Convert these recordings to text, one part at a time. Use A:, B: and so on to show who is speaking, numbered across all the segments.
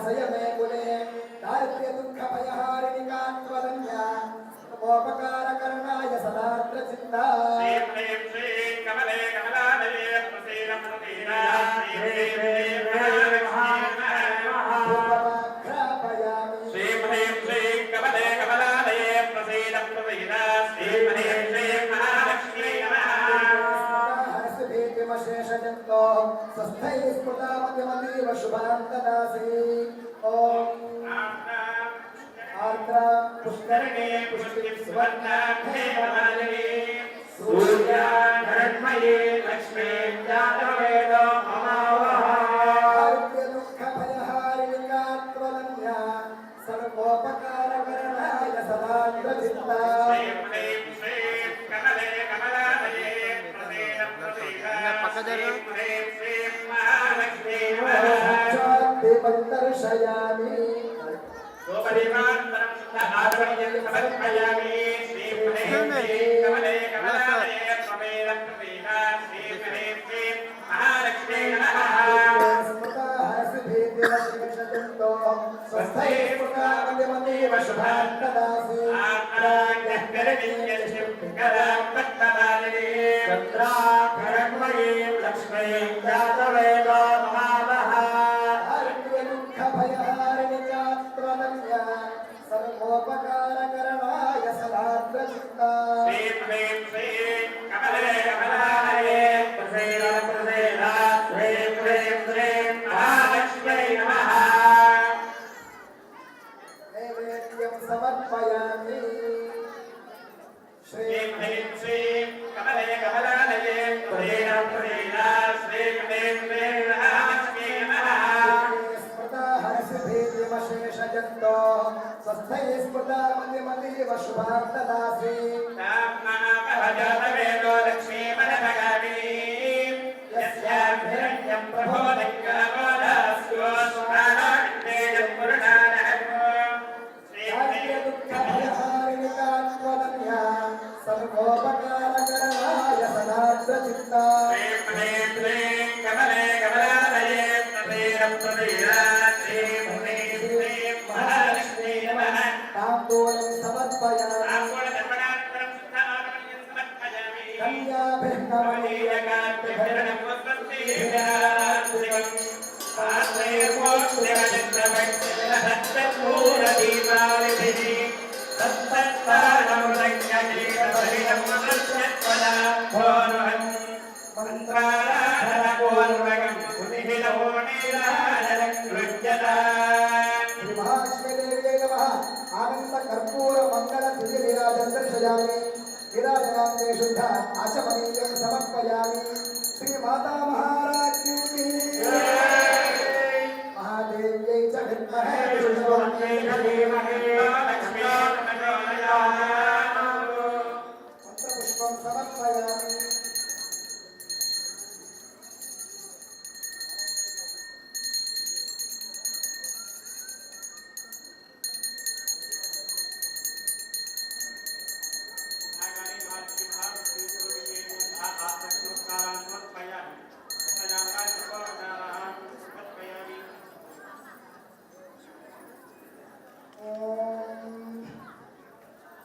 A: निवासय मे कुले दारिद्र्य दुःख भयहारिणि कात्वदन्या मोपकारकरणाय सदात्र चिन्ता
B: श्रीं ह्रीं श्रीं कमले कमलालये प्रसीदं प्रसीदा श्रीं ह्रीं श्रीं
A: महाभूतमाघ्रापयामि
B: श्रीं ह्रीं श्रीं कमले कमलालये प्रसीदं प्रसीदा श्रीं ह्रीं श्रीं महालक्ष्मी नमः
A: हर्षभीतिमशेषजन्तो स्वस्थैः स्फुटामतिमतीव शुभान्तदासी ॐ आर्द्रा पुष्करिणे पुष्टिं सुवर्णाढ्ये नमामि
B: सूर्याधरण्मये लक्ष्मीं जातवेदो ममावः
A: दुःखभयहारिणि कात्वदन्या सर्वोपकारकरणाय सदाग्रचित्ता
B: श्रीं ह्रीं श्रीं कमले कमलालये प्रसीदं प्रसीदा श्रीं ह्रीं श्रीं महालक्ष्मी नमः
A: दर्शयामि
B: गोपरिवान्तरं आध्वर्यं समर्पयामि श्रीं ह्रीं श्रीं कमले कमलालये प्रसीदं प्रसीदा श्रीं ह्रीं श्रीं महालक्ष्मी नमः
A: स्वस्थैः शुभान्तदासी
B: चन्द्राभरणमयीं लक्ष्मीं जातवेदो ममावः
A: दुःखभयहारिणि कात्वदन्या सर्वोपकारकरणाय सदाग्रचित्ता
B: श्रीं ह्रीं श्रीं कमले कमलालये प्रसीदं प्रसीदा श्रीं ह्रीं श्रीं महालक्ष्मी नमः
A: नैवेद्यं समर्पयामि
B: श्रीं ह्रीं श्रीं कमले कमलालये प्रसीदं प्रसीदा श्रीं ह्रीं श्रीं महालक्ष्मी नमः
A: स्मृताहर्षभीतिमशेषजन्तो स्वस्थैः स्फुटामतिमतीव शुभान्तदासी
B: जातवेदो लक्ष्मीमनमगामिनी यस्याभिरण्यं प्रभोदिङ्गामोदास्योस्मानान्तेजं पुरुषानहम् श्रीं ह्रीं
A: दुःखभयहारिणि कात्वदन्या सर्वोपकारकरणाय सदाग्रचित्ता
B: श्रीं ह्रीं श्रीं कमले कमलालये प्रसीदं प्रसीदा श्रीं ह्रीं श्रीं महालक्ष्मी नमः
A: ताम्बूलं समर्पयामि
B: ताम्बूलधर्मणात्परं शुद्धामानमन्यं समर्पयामि
A: कन्याभिः
B: कमलीयकान्तिभिर्णं वस्वस्तिभिरात्रिकम् आत्मैर्मोक्षमनिन्द्रभक्तिरहस्तपूरदीपालिभिः तत्तत्तारमृतज्ञगीतभरितं मृत्यत्वदाभोरुहन् मन्त्राराधनपूर्वकं सुनिः नमो नीराजनं गृह्यता
A: श्री महालक्ष्मीदेव्यै नमः आनंद कर्पूर मंगल दिव्य विराजं दर्शयामि विराजनान्ते शुद्ध आचमनीयं समर्पयामि श्री माता महाराज्ञी की महादेव्यै च विद्महे विष्णुपत्न्यै धीमहि मंत्रपुष्पं समर्पयामि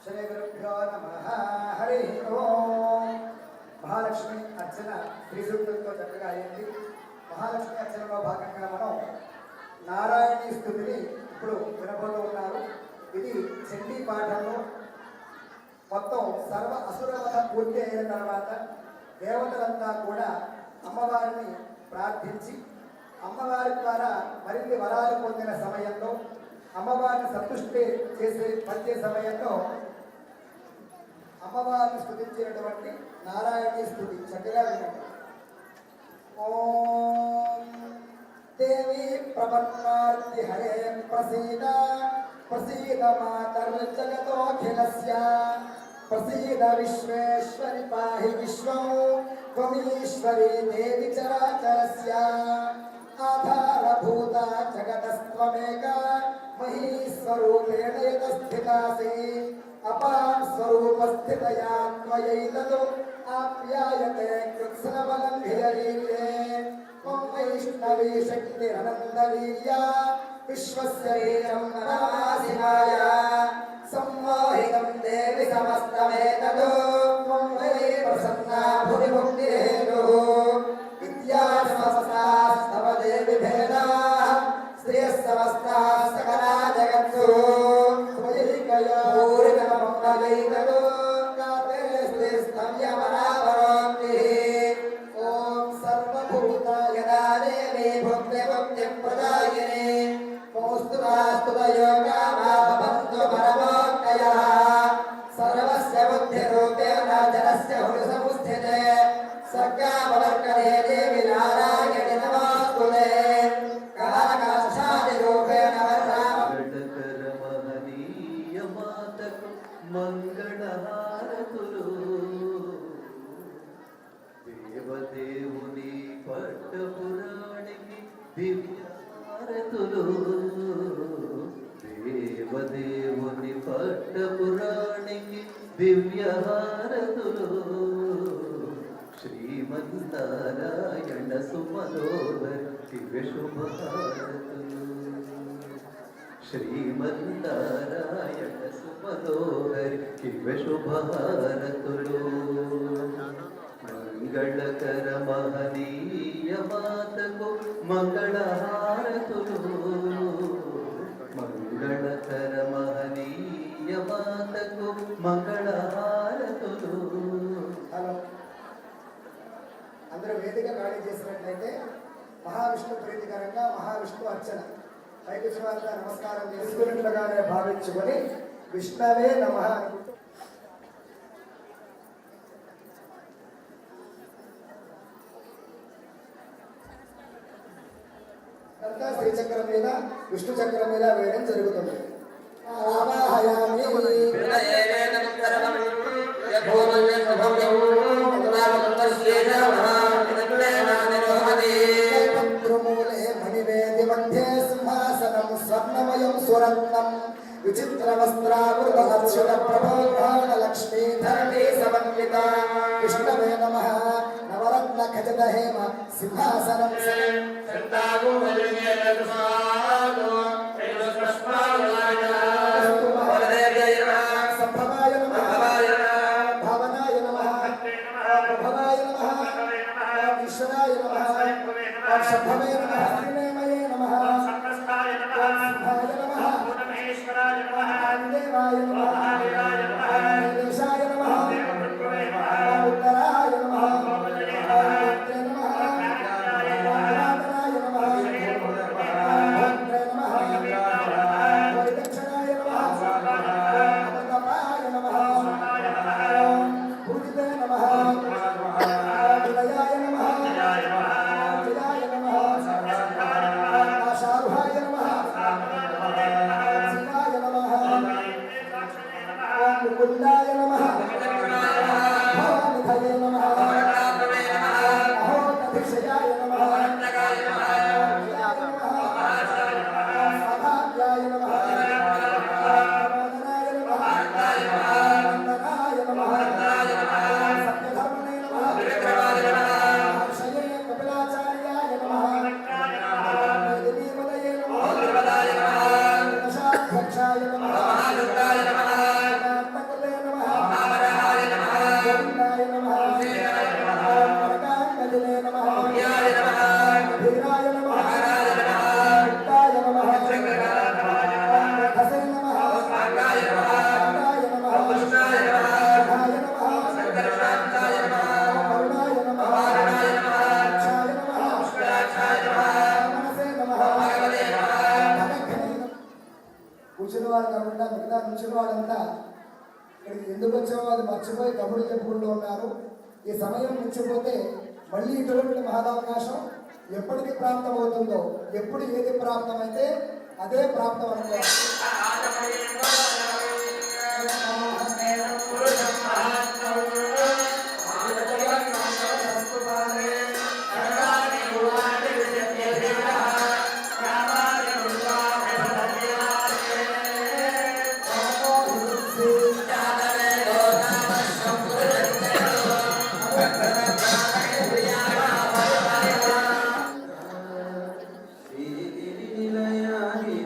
A: श्री गुरुभ्यो नमः हरि ओम महालक्ष्मी अर्चन श्री सूक्तुलతో చక్కగా అయ్యింది మహాలక్ష్మి అర్చనలో భాగంగా మనం నారాయణీ స్తుతిని ఇప్పుడు వినబోతూ ఉన్నారు ఇది చండీ పాఠంలో మొత్తం సర్వ అసురవధ పూర్తి అయిన తర్వాత దేవతలంతా కూడా అమ్మవారిని ప్రార్థించి అమ్మవారి ద్వారా మరిన్ని వరాలు పొందిన సమయంలో అమ్మవారిని సంతుష్టి పరిచే సమయంలో అమ్మవారిని స్తుతించినటువంటి నారాయణీ స్తుతి చక్కగా వినండి. ఓం దేవి ప్రపన్నార్తి హరే ప్రసీద ప్రసీద మాతర్జగతోఖిలస్య ప్రసీద విశ్వేశ్వరి పాహి విశ్వం త్వమీశ్వరి దేవి చరాచరస్య ఆధారభూత జగతస్త్వమేక మహీస్వరూపేణ యత స్థితాసి అపాం స్వరూపస్థితయా త్వయైతదు ఆప్యాయతే కృత్స్నబలం ధియరీర్యే త్వం వైష్ణవీ శక్తిరనందవీర్యా विश्वशरीरं नमासिनाय सम्मोहितं देवि समस्तमेततो त्वं वै प्रसन्ना भुवि मुक्तिरेणुः विद्यासमस्तास्तव देवि भेदाः श्रियः समस्ताः सकला जगत्सु त्वयैकया पूरितममङ्गलैततो काते स्थिस्तं यमनावरोक्तिः ॐ सर्वभूताय देवी भुक्तिमुक्तिं प्रदायिने कौस्तुभास्तुतयोगामाभवन्तु परमोक्तयः सर्वस्य बुद्धिरूपेण जनस्य हृदसमुस्थिते सर्गामवर्कणे देवि नारायणि नमोऽस्तुते कालकाशादिरूपेण
C: మంగళహారతులు దేవదేవుని పట్టపురాణికి దివ్యారతులు దేవదేవుని పట్టపురాణికి దివ్యహారతులు శ్రీమన్నారాయణ సుమనోహర దివ్య శుభహారతులు శ్రీమన్నారాయణ సుమనోహరి దివ్య శుభహారతులు మంగళకర మహనీయ మాతకు మంగళహారతులు మంగళకర మహనీయ మాతకు మంగళహారతులు.
A: హలో అందరూ వేదిక ఖాళీ చేసినట్లయితే మహావిష్ణు ప్రీతికరంగా మహావిష్ణు అర్చన పైకి శివారిగా నమస్కారం చేసుకున్నట్లుగానే భావించుకొని విష్ణవే నమః అనుకుంటూ అంతా శ్రీచక్రం మీద విష్ణు చక్రం మీద వేయడం జరుగుతుంది. ఆవాహయామి మణివేది మధ్యే సింహాసనం స్వర్ణమయం సురత్నం విచిత్రవస్త్రావృత అచ్యుత ప్రభోధాన లక్ష్మీధరణీ సమన్విత విష్ణవే నమః నవరత్న ఖచిత హేమ సింహాసనం సంభవాయ నమః భావనాయ నమః ప్రభవాయ నమః ఈశ్వరాయ నమః సంభవే నమః శ్రీమయే నమః సంభాయ నమః దేవాయ నమః దేశాయ నమః ఉత్తరాయ నమః పుత్రే నమః పురాతనాయ నమః భద్రే నమః వైదక్షణాయ నమః అమృతపాయ నమః పూజితే నమః విలయాయ నమః విలయాయ నమః ఆశారుహాయ నమః శివాయ నమః ముకుందాయ నమః భవానిధయే నమః అహోతభిషయాయ నమః సభావ్యాయ నమః ప్రమోదనాయ నమః వందనాయ నమః సత్యధర్మణే నమః హర్షయే కపిలాచార్యాయ నమః దేవీవదయే నమః దశాధ్యక్షాయ నమః ఆత్మకృతే నమః గోవిందాయ నమః వరదాంగజనే నమః ధీరాయ నమః ముక్తాయ నమః హసే నమః స్వాంగాయ నమః కృష్ణాయ నమః రాయ నమః కరుణాయ నమః అక్షాయ నమః మనసే నమః కూర్చున్న వారు కాకుండా మిగతా నుంచిన వాళ్ళంతా ఇక్కడికి ఎందుకు వచ్చామో అది మర్చిపోయి కబుర్లు చెప్పుకుంటూ ఉన్నారు. ఈ సమయం మించిపోతే మళ్ళీ ఇటువంటి మహదావకాశం ఎప్పటికి ప్రాప్తమవుతుందో, ఎప్పుడు ఏది ప్రాప్తమైతే అదే ప్రాప్తం అనుకోవాలి.
C: నిలయాని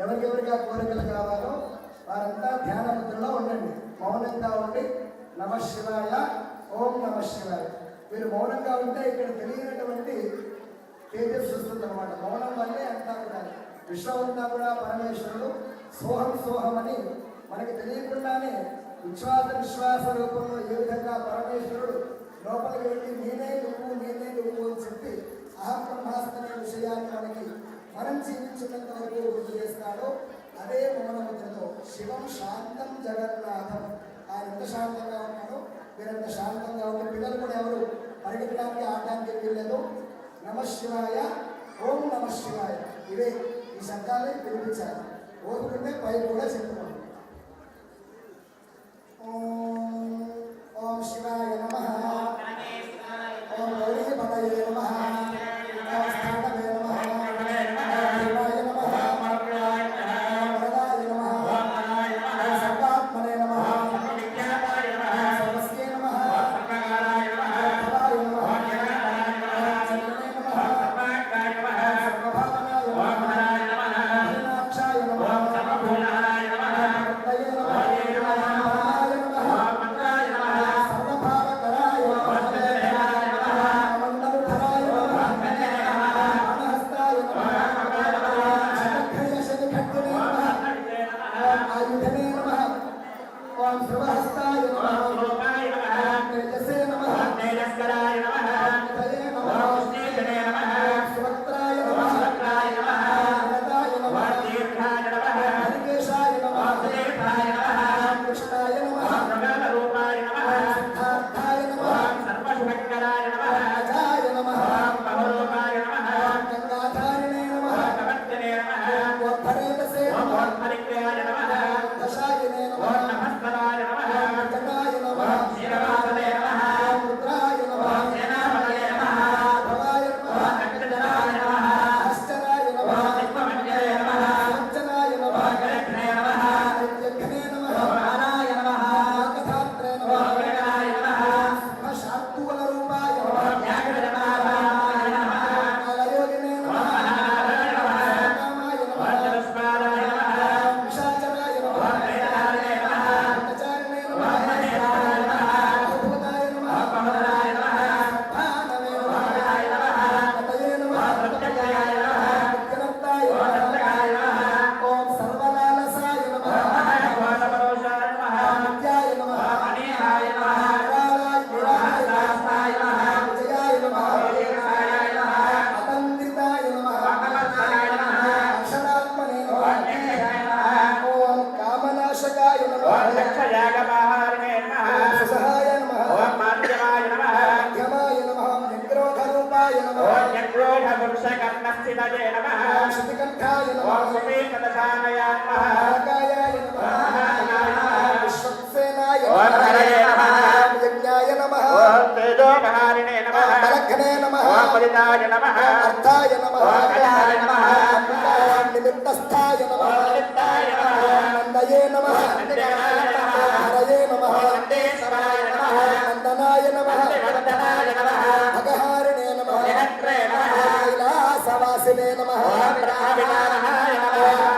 A: ఎవరికెవరికి ఆ కోరికలు కావాలో వారంతా ధ్యాన ముద్రలో ఉండండి. మౌనంగా ఉండి నమ శివాయ, ఓం నమ శివాయ. మీరు మౌనంగా ఉంటే ఇక్కడ తెలియనటువంటి తేజస్సు వస్తుంది అనమాట. మౌనం వల్లే అంతా కూడా విశ్వమంతా కూడా పరమేశ్వరుడు సోహం సోహం అని మనకి తెలియకుండానే విశ్వాస రూపంలో ఏ విధంగా పరమేశ్వరుడు లోపలికి వెళ్ళి నేనే నువ్వు అని చెప్పి అహం బ్రహ్మాస్మి అనే విషయాన్ని మనం జీవించినంత వరకు గుర్తు చేస్తాడో అదే మౌనముద్రతో శివం శాంతం జగన్నాథం. ఆయన ఎంత శాంతంగా ఉన్నాడో మీరంత శాంతంగా ఉన్న పిల్లలు కూడా ఎవరు పరిగెత్తడానికి ఆడడానికి వీల్లేదు. నమ శివాయ, ఓం నమ శివాయ, ఇవే ఈ శబ్దాన్ని వినిపించాలి. ఓపుకుంటే పై కూడా చెప్పుకోండి. ఓం శివాయ నమః, ఓం గౌరీ పదయే నమః, ఓం స్థానవే నమః, శివాయ నమః, వరదాయ నమః, సర్వాత్మనే నమః, సర్వస్యే నమః, భవాయ నమః, చంద్రనే నమః, సర్వభావనాయ నమః, హరినాక్షాయ నమః, సర్వభూతాయ నమః, హృదయ నమః,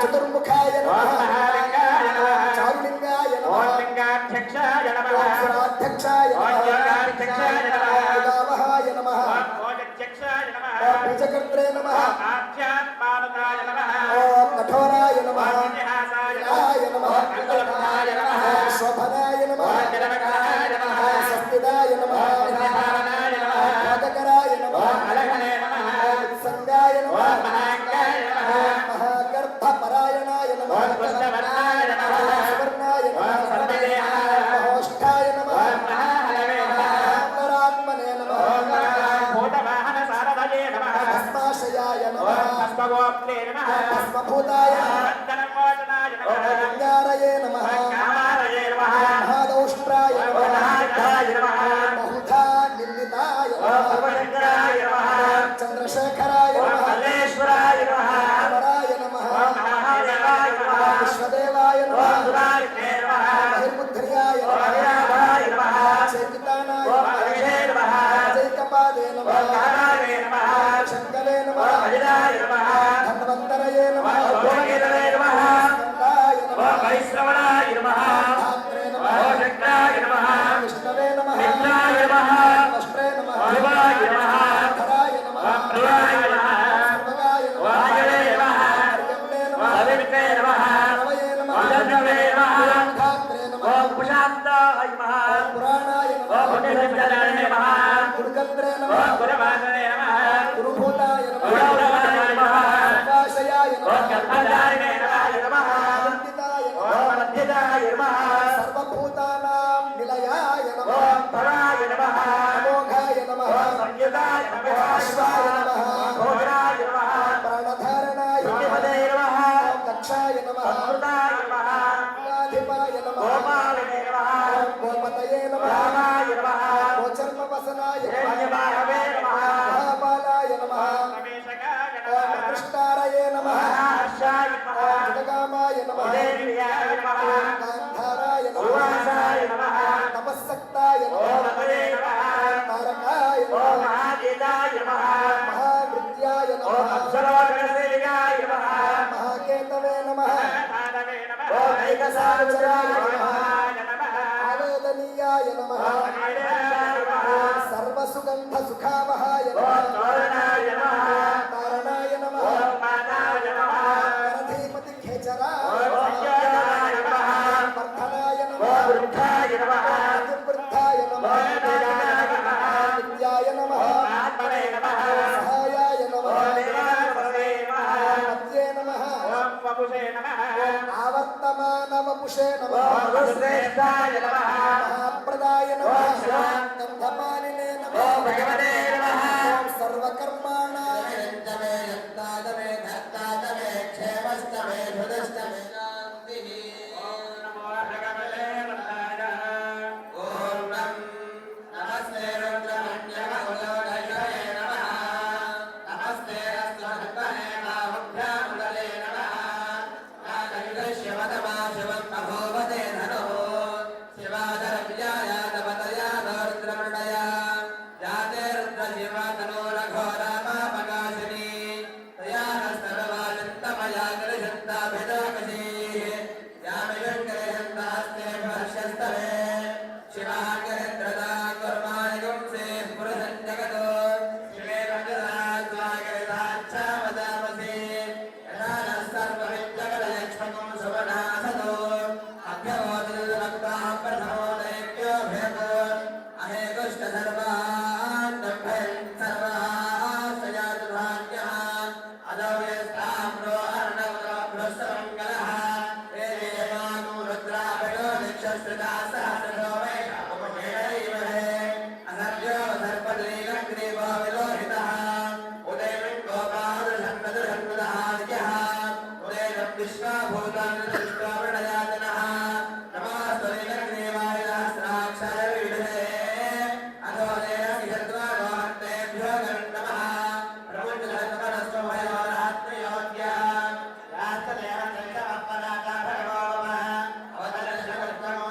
A: చతుర్ముఖాయ నమః, చారులింగాయ నమః, లింగాధ్యక్షాయ నమః, అధ్యక్షాయ నమః, ఉదావహాయ నమః, బీజకర్త్రే నమః, ఆధ్యాత్మానుతాయ నమః, కఠోరాయ నమః, విలాయ నమః, శోభనాయ నమః, స్వస్తిదాయ నమః, భోగకరాయ నమః, సంగాయ నమః, మహాగర్భపరాయణాయ నమః, సువర్ణాయ నమః, మహోష్ఠాయ నమః, పరాత్మనే నమః, భస్మాశయాయ నమః, భస్మభూతాయ నమః, లింగారయే నమః, మహాదౌష్ట్రాయ నమః, బహుధా నిందితాయ నమః, చంద్రశేఖరాయ నమః, అమరాయ నమః, విశ్వదేవాయ నమః, బహిర్బుద్ధ్యాయ నమః, చైకితానాయ నమః, జైకపాదే నమః, శంకరే నమః, ధన్వంతరయే నమః, नमः
B: ओम गुरुवासने नमः
A: गुरुभूताय नमः
B: गुरुभूताय नमः
A: सर्वाशयाय
B: ओम
A: नमः
B: कर्मधारिणे नमः
A: अनन्तिताय
B: ओम
A: नमः
B: मध्यदाय नमः
A: सर्वभूतानां निलयाय नमः
B: ओम पराय नमः
A: अमोघाय नमः
B: ओम संयुताय नमः
A: शिवाय नमः
B: भोजनाय नमः
A: प्राणधारणाय
B: शुद्धिपदे नमः
A: ओम दक्षाय नमः
B: अमृताय नमः
A: गणाधिपाय नमः
B: गोपालने नमः
A: ओम गोपतये नमः
B: रामाय नमः
A: गोचर्मवसनाय नमः
B: यज्ञभावे नमः
A: महाबालाय नमः
B: समेशकाय
A: ओम
B: नमः
A: कृष्णारये नमः
B: महार्षाय नमः
A: ओम जगगामाय नमः
B: उदयनिलयाय नमः
A: गान्धाराय नमः
B: उवासाय नमः
A: तपस्सक्ताय
B: ओम
A: नमः
B: नमते नमः
A: तारकाय
B: ओम
A: नमः
B: महादेवाय नमः
A: महावृत्याय
B: ओम
A: नमः
B: अप्सरोगणसेविकाय नमः
A: महाकेतवे नमः
B: महादानवे नमः ओम ऐकसारचराय नमः
A: आवेदनीयाय नमः सर्वसुगन्धसुखावहाय
B: ओम
A: नमः
B: तोरणाय नमः
A: तारणाय नमः
B: ओम माताय नमः
A: करधीपतिखेचराय
B: ओम
A: नमः
B: संयोगाय नमः
A: वर्धनाय
B: ओम
A: नमः
B: वृद्धाय नमः
A: अतिवृद्धाय नमः
B: ओम वेदाय नमः
A: विद्याय नमः
B: ओम आत्मने नमः
A: सहायाय नमः
B: ओम देवाय नमः
A: पद्ये नमः
B: ओम वपुषे नमः
A: आवर्तमानवपुषे नमः
B: ओम ऋषेष्ठाय नमः
A: महाप्रदाय नमः गन्धमालिने
B: ओम
A: नमः
B: भगवते नमः
A: ओम सर्वकर्माणाय
D: यन्तमे यत्तादमे धत्तादमे क्षेमस्तमे हृदस्तमे शान्तिः
B: ओम नमो भगवते रुद्राय
D: ॐ नमस्ते रुद्रमण्यमकुलोदये नमः नमस्ते अस्तुभक्तये बाहुभ्यामुदले नमः नागयुगश्यवतमा शिवं महोवते धनुः शिवादरव्याय तपतया रुद्रमृडया जाते रुद्रशिवतनोरघोरामापकाशिनी तया नस्तरवाचिन्तमया गिरिशन्ताभिदाकशीः यामिषङ्करिशन्तास्ते हर्षस्तवे शिवाङ्गरिन्द्रदा कुर्माणिगुंसे पुरुषं जगतो शिवे रजदात्वागिरिदाच्छावदामसि यथा नः सर्वविद्यगलयक्ष्मकं सुवनासतो अभ्यवोदलभक्ताः प्रथमोदयेभ्यो भेदो अहेकुष्ट सर्वान् दम्भयन् सर्वाश्रयातुभाग्यः अदव्यस्ताम्रो अर्णवभ्रस्तमङ्गलः देवे मानु रुद्राभयो निक्षश्रिता सहस्रो वै उपमेणैवहे असर्यो सर्पदलीलग्रीवो विलोहितः उदयमिन् गोपादृशन्नदृशन्नदहाद्यः उदयनं विश्वाभूतानि दृष्ट्वावृणयातनः नमस्तु लीलग्रीवाय सहस्राक्षाय विविधे अथो देहसिहद्वारोहन्तेभ्यो नमः प्रमुञ्चलतमनस्तु भयोरात्मयोग्या रास्तदेहचैतमपराता भगवो मम अवतरशकर्तमो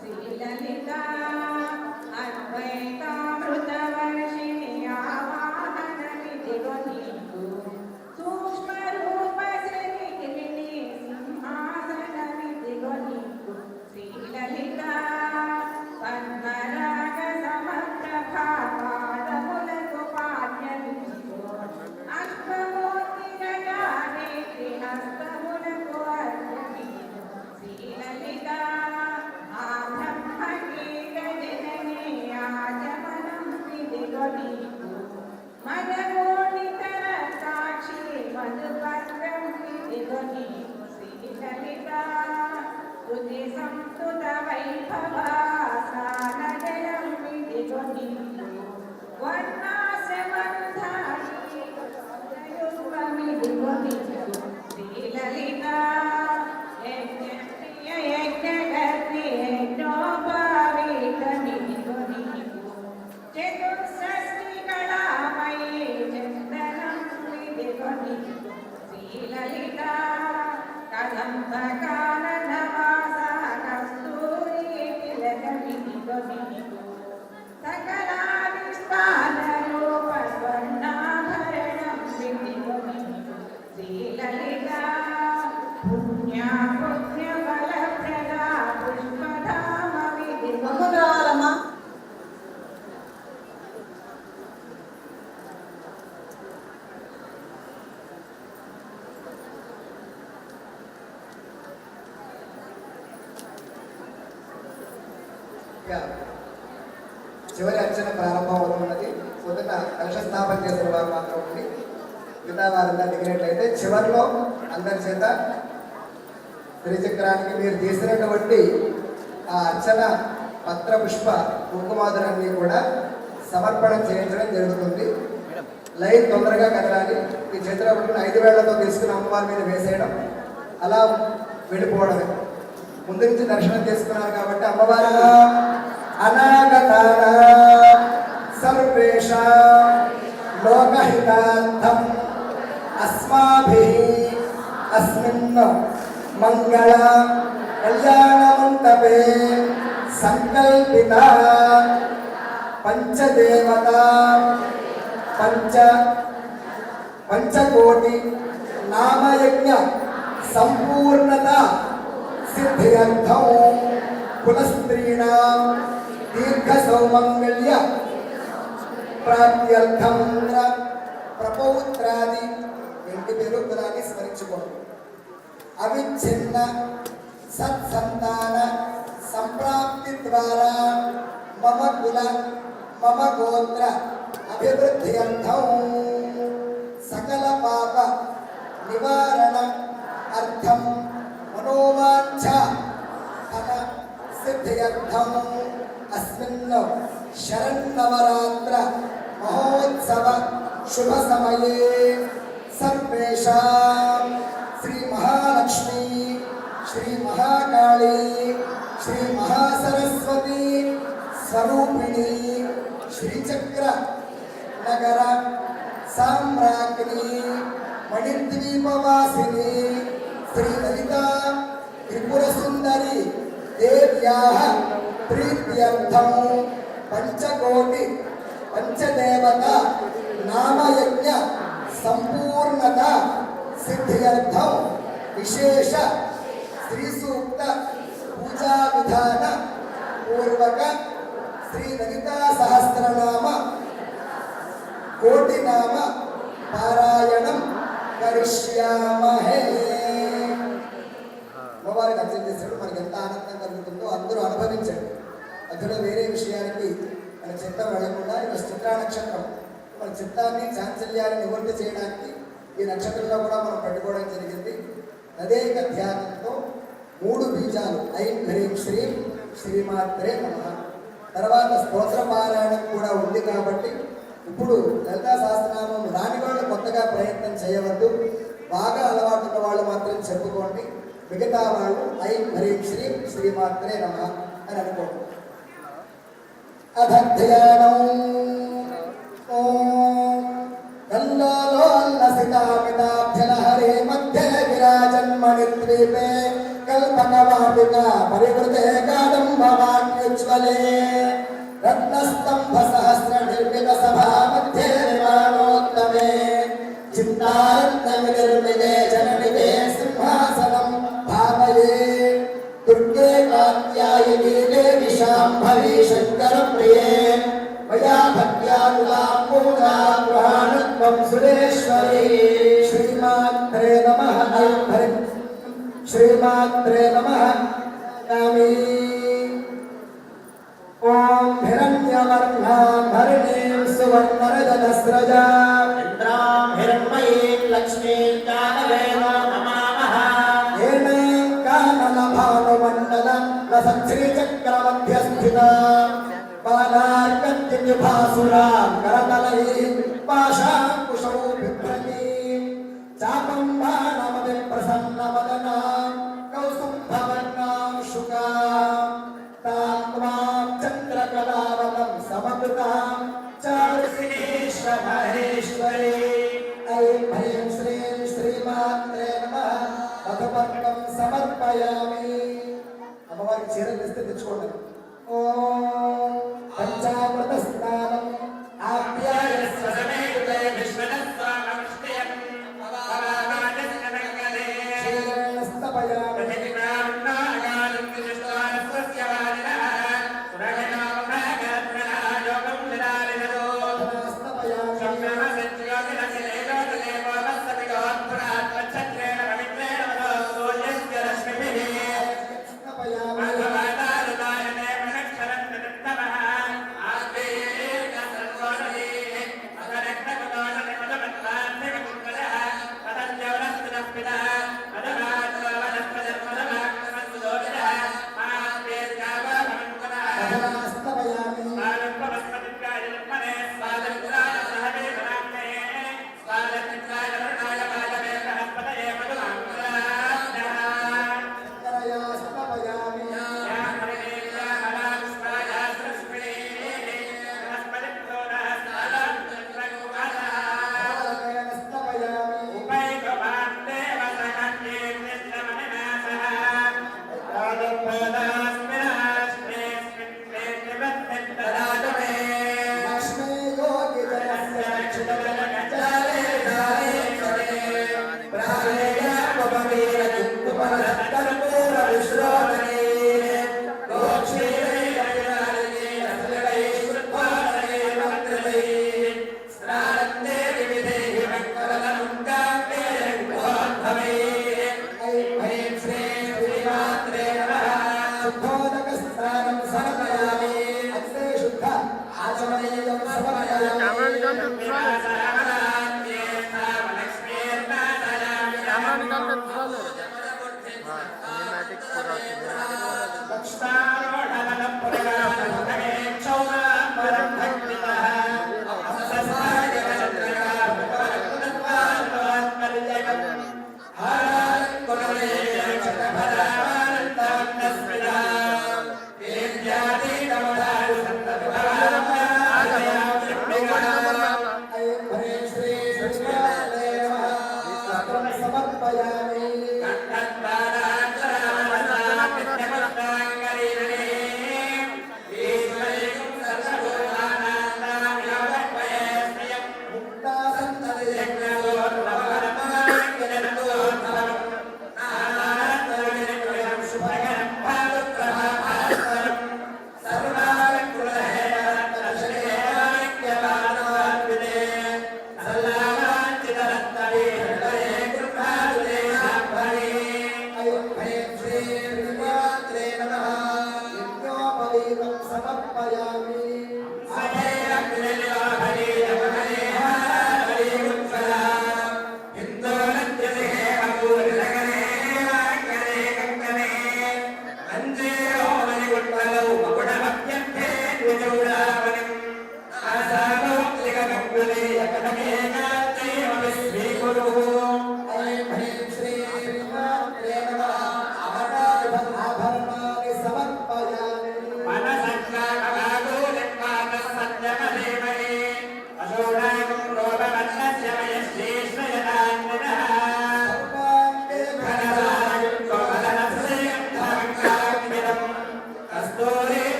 E: శ్రీలలితా అద్వైతామృతవర్షిణి ఆవాహనమిదిగో నీకు సూక్ష్మరూప శ్రీకిరిణి సింహాసనమిదిగో నీకు శ్రీలలితా పద్మరాగ సమప్రభాపాదములకు పాఠ్యమిదిగో అశ్వమూర్తి గజానేత్రి హస్తములకు అర్ఘ్యమిదిగో శ్రీలలితా ఆ బ్రహ్మగీత జననీ ఆచమనం విదిగో నీకు మదమోనితర సాక్షి మధుపత్రం విదిగో నీకు శ్రీలలితా స్తుతి సంస్తుత వైభవ స్నానజలం విదిగో నీకు వర్ణాశ్రమంధారి యుగ్మమిదిగో నీకు శ్రీలలితా యజ్ఞప్రియ యజ్ఞగతి యజ్ఞోపవీతమిదిగో నీకు చతుర్షష్ఠి కళామయీ చందనం విదిగో నీకు శ్రీలలితా కదంబ కాననవాస కస్తూరి తిలకమిదిగో నీకు సకలాధిష్టాన రూప స్వర్ణాభరణం విదిగో నీకు శ్రీలలితా పుణ్య పుణ్య ఫలప్రద పుష్పధామ విదిగో
F: రావాలమ్మా.
A: ఇక చివరి అర్చన ప్రారంభం అవుతున్నది. మొదట కలశ స్థాపన చేసిన వారు మాత్రం ఉండి మిగతా వారంతా దిగినట్లయితే చివరిలో అందరి చేత త్రిచక్రానికి మీరు తీసినటువంటి ఆ అర్చన పత్ర పుష్ప కుంకుమాదులన్నీ కూడా సమర్పణ చేయించడం జరుగుతుంది. లైన్ తొందరగా కదలాలి. ఈ చేతిలో పట్టుకుని 5 వేళ్లతో తీసుకుని అమ్మవారి మీద వేసేయడం, అలా వెళ్ళిపోవడమే. ముందు నుంచి దర్శనం చేసుకున్నారు కాబట్టి అమ్మవారు అనాగతాన సర్వేషాం లోకహితార్థం అస్మాభిః అస్మిన్ మంగళ కళ్యాణ మంటపే సంకల్పిత పంచదేవత పంచకోటి నామయజ్ఞ సంపూర్ణత సిద్ధ్యర్థం కులస్త్రీణాం దీర్ఘ సౌమంగళ్య ప్రాప్త్యర్థం ప్రపౌత్రాది ఇంటి పేరు కులాన్ని స్మరించుకోండి. అవిచ్ఛిన్న సత్సంతాన సంప్రాప్తి ద్వారా మమ కుల మమ గోత్ర అభివృద్ధ్యర్థం సకల పాప నివారణ అర్థం మనోవాంఛ ఫల సిద్ధ్యర్థం అస్మిన్ శరన్నవరాత్ర మహోత్సవ శుభ సమయే సర్వేషాం శ్రీ మహాలక్ష్మి శ్రీ మహాకాళీ శ్రీ మహాసరస్వతి స్వరూపిణి శ్రీచక్ర నగర సామ్రాజ్ఞి మణిద్వీపవాసిని శ్రీ లలితా త్రిపుర సుందరి దేవ్యాః ప్రీత్యర్థం పంచకోటి పంచదేవత నామయజ్ఞ సంపూర్ణత సిద్ధ్యర్థం విశేష శ్రీ సూక్త పూజా విధాన పూర్వక శ్రీ లలితా సహస్రనామ కోటి నామ పారాయణం కరిష్యామహే. అమ్మవారికి అర్చన చేసినప్పుడు మనకి ఎంత ఆనందం కలుగుతుందో అందరూ అనుభవించండి. అందులో వేరే విషయానికి మన చిత్తం వెళ్ళకుండా ఇక చిత్రా నక్షత్రం మన చిత్తాన్ని చాంచల్యాన్ని నివృత్తి చేయడానికి ఈ నక్షత్రంలో కూడా మనం పెట్టుకోవడం జరిగింది. తదేక ధ్యానంతో 3 బీజాలు ఐం హ్రీం శ్రీం శ్రీమాత్రే నమః. తర్వాత స్తోత్ర పారాయణం కూడా ఉంది కాబట్టి ఇప్పుడు లలితా సహస్రనామం రాని వాళ్ళు కొత్తగా ప్రయత్నం చేయవద్దు. బాగా అలవాటు ఉన్న వాళ్ళు మాత్రం చెప్పుకోండి. మిగతా వాళ్ళు ఐం హ్రీం శ్రీం శ్రీమాత్రే నమః అని అనుకోండి. అధధ్యానం ఓం కల్లోలోల్లసితామితాభ్యలహరే మధ్య విరాజన్మణిత్వే कल्पकवाटिका परिवृते कादम्बवान्युज्ज्वले रत्नस्तम्भसहस्रनिर्मितसभामध्ये निर्माणोत्तमे चिन्तारत्नविनिर्मिते जननिते सिंहासनं भावये दुर्गे कात्यायनी देवी शाम्भवी शङ्करप्रिये मया भक्त्यानुगां पूजां गृहाणत्वं सुरेश्वरी श्रीमात्रे नमः श्रीमात्रे नमः यामि ॐ हिरण्यवर्णां हरिणीं सुवर्णरजतस्रजाम्
D: इन्द्रां हिरण्मयीं लक्ष्मीं कामधेनो नमामः
A: येन काननभानुमण्डलं लसच्छ्रीचक्रमध्यस्थिता बालार्कन्तिभासुरां करतलैः पाशाङ्कुशौ बिभ्रतीं चापं बाणमपि प्रसन्नवदनां कौसुम्भवर्णां शुकां तां त्वां चन्द्रकलावतं समकृतां चारुश्रीश्वमहेश्वरी ऐं ह्रीं श्रीं श्रीमात्रे नमः मधुपर्कं समर्पयामि అమ్మవారికి చీర తెస్తే తెచ్చుకోండి ఓం పంచామృత స్నానం ఆప్యాయస్వ
B: సమేతే విశ్వనస్వామృష్టియం పవామానస్కనకలే
A: క్షీరస్తపయామి
B: ప్రతిజ్ఞాన్నాగారం విశ్వానస్య వారినః సురగణామగత్మనాయోగం విరాలినదో
A: స్తపయామి
B: సంయమ సత్యోగినసిలేలోదలే పవస్సతిగోత్పురాత్మఛత్రేణ పవిత్రేణ వదో సూర్యస్య రశ్మిభిః
A: స్తపయామి
B: భగవతారుదాయనే మనక్షరం నిమిత్తమః ఆద్వేన సర్వోదయే అగరక్తకుదోషని మదమత్వాన్నిమకుందరః పదంజవరస్తినఃపిదః మదమాత్మవనస్పజన్మదమాక్తమస్సుదోషినః మాద్వేద్యావభవంకునః
A: స్తపయామి
B: స్వాదంపవస్పతిత్వాయ జన్మనే స్వాదంకురాయ సహదేవనామ్నే స్వాదంకురాయ వరుణాయ మాధవే బృహస్పతయే మధుమాంకురాజ్ఞః
A: శంకరయా స్తపయామి స్తపయామి లక్ష్మీ యోగి జనస్య రక్షితవనజాలే జాలే చరే ప్రాణేయ పవమేన కుంకుమరత్తర్పూర విశ్రోదనే గోక్షీరే అవిరాలే అసలై శుద్ధాలే మంత్రలే స్నానందే వివిధే మంగళముంగాంగే గోధవే ఐం హ్రీం శ్రీం శ్రీమాత్రే నమః శుద్ధోదక స్నానం సమర్పయామి అగ్నే శుద్ధ ఆచమనీయం సమర్పయామి ఐం హ్రీం శ్రీ శ్రీమాత్రే నమః సమర్పయామి ఐం హ్రీం శ్రీ శ్రీమాత్రే నమః యజ్ఞోపవీతం సమర్పయామి ఐం హ్రీం శ్రీ శ్రీమాత్రే నమః ఆభరణాని సమర్పయామి సర్వాంగే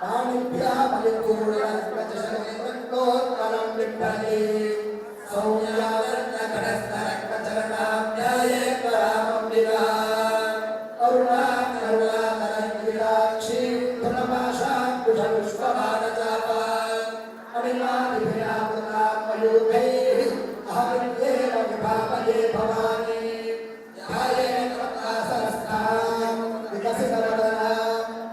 A: पाणिभ्यः परिपूर्णरत्नचषकोत्तरं बिभ्रति सौम्यावृत्तकरस्तरक्तचरणाभ्याये करामम्बिका अरुणाकरुणाकरङ्गिराक्षी धुनभाषाङ्कुशपुष्पबाणचापा अनिमादिभिरावृतां मयूखैः अहमित्येव विभावये भवानी ध्यायेन त्वत्तासनस्थां विकसितवदनां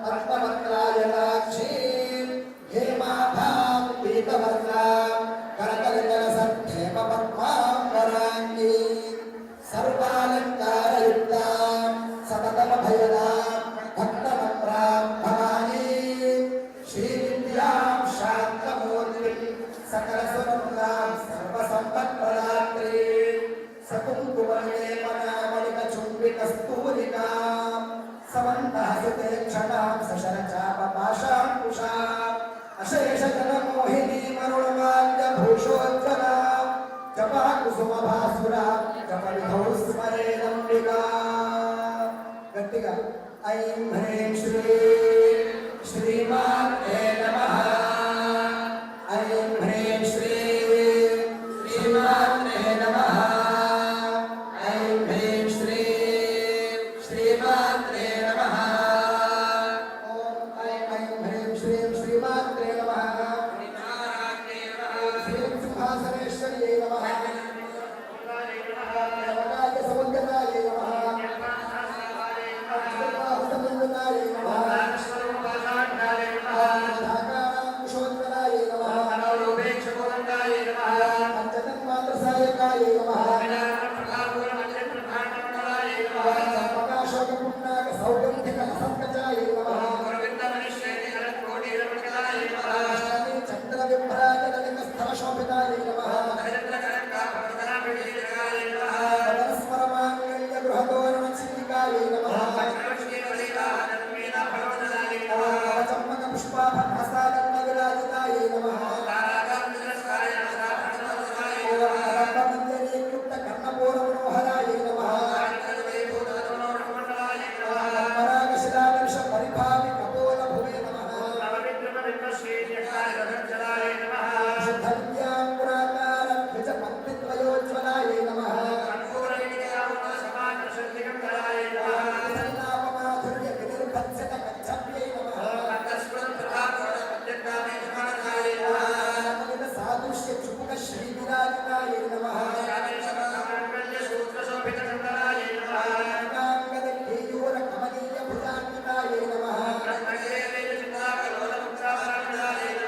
A: पद्मपत्रायणाक्षीं हेमाभां पीतवर्णां करकलितरसद्धेमपद्माम्बराङ्गीं सर्वालङ्कारयुक्तां सततमभयदां भक्तनम्रां भवानीं श्रीविद्यां शान्तमूर्तिं सकलसुरन्दां सर्वसम्पत्प्रदात्रीं सकुङ्कुमलेपनामलिकचुम्बिकस्तूलिकां समन्तहसिते क्षणां सशरचापपाशाङ्कुशाम् अशेषजनमोहिनीमरुणमाल्यभूषोज्ज्वलां जपाकुसुमभासुरां जपविधौ स्मरेदम्बिका गट्टिगा ऐं ह्रीं श्रीं श्रीमात्रे नमः ऐं ह्रीं श्रीं श्रीमात्रे नमः ऐं ह्रीं श्रीं श्रीमात्रे नमः ॐ ऐं ह्रीं श्रीं श्रीमात्रे नमः श्रीं सिंहासनेश्वर्यै नमः देवताय समुद्गतायै नमः अच्युताहुतमण्डितायै नमः ढाकानां कुशोज्ज्वलायै नमः पंचतन्मात्रसायकायै नमः चम्पकाशोकपुण्डाकसौगन्धिकसङ्कचायै नमः चन्द्रविभ्राजनलिकस्थलशोभितायै नमः परस्परमाङ्गल्यगृहतोरणचिन्तिकायै नमः चम्पकपुष्पाभहस्तादण्डविराजितायै नमः कर्णपूरमनोहरायै नमः परागशिलादर्शपरिभाविकपोलभुवे नमः शुद्धविद्यां पुराकारद्विजपङ्क्तिद्वयोज्ज्वलायै नमः सन्नापमाधुर्यविनिर्भत्सितकच्छव्यै नमः सादृश्यचुमुकश्रीविराजितायै नमः केयूरकमनीयभुजान्वितायै नमः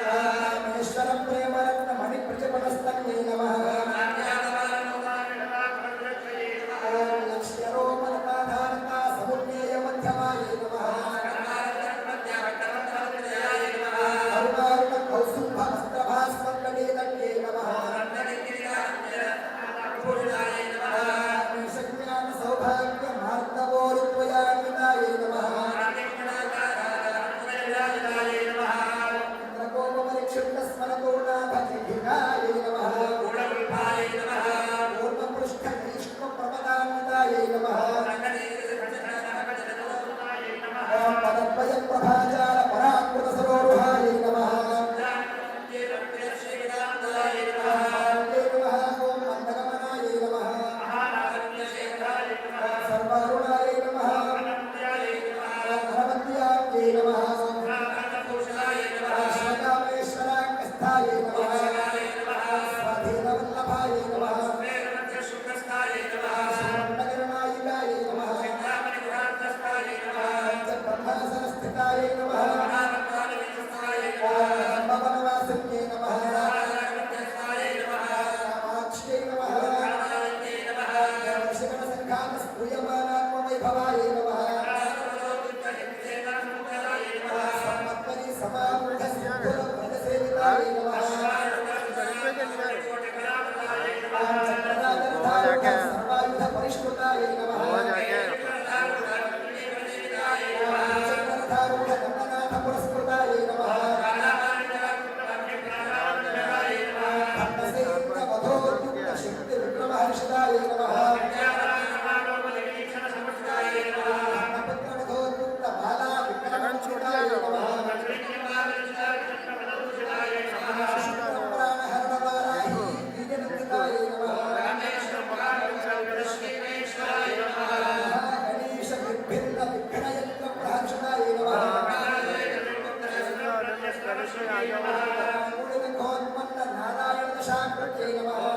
A: रामेश्वरप्रेमरत्नमणिप्रतिपदस्तन्यै नमः लक्ष्यरोमलताधारता समुन्नेयमध्यमायै नमः करुणारुणकौसुम्भवस्त्रभास्वन्दनीतन्यै नमः सौभाग्यमार्दवोरुत्वयान्वितायै नमः इन्द्रकोपपरिक्षिप्तस्मरपूर्णाभजिघिकायै नमः पूर्वपृष्ठग्रीष्मप्रपदान्वितायै नमः पदद्वयप्रभाजालपराकृतसरोरुहायै नमः ॐ मन्दगमनायै नमः सर्वारुणायै नमः धनवत्यायै नमः शिवकामेश्वराङ्गस्थायै नमः स्वाधीनवल्लभायै नमः श्रीमन्नगरनायिकायै नमः पञ्चब्रह्मासनस्थितायै नमः भवनवासिन्यै नमः कामाक्ष्यै नमः शिवनसङ्घातस्तूयमानात्मवैभवायै नमः सम्मत्परि समारूढसिद्धुरव्रजसेवितायै नमः सर्वायुधपरिष्कृतायै नमः चक्रधारूढगङ्गनाथ మూఢికోన్మత్త నారాయణ దశాకృత్యై నమః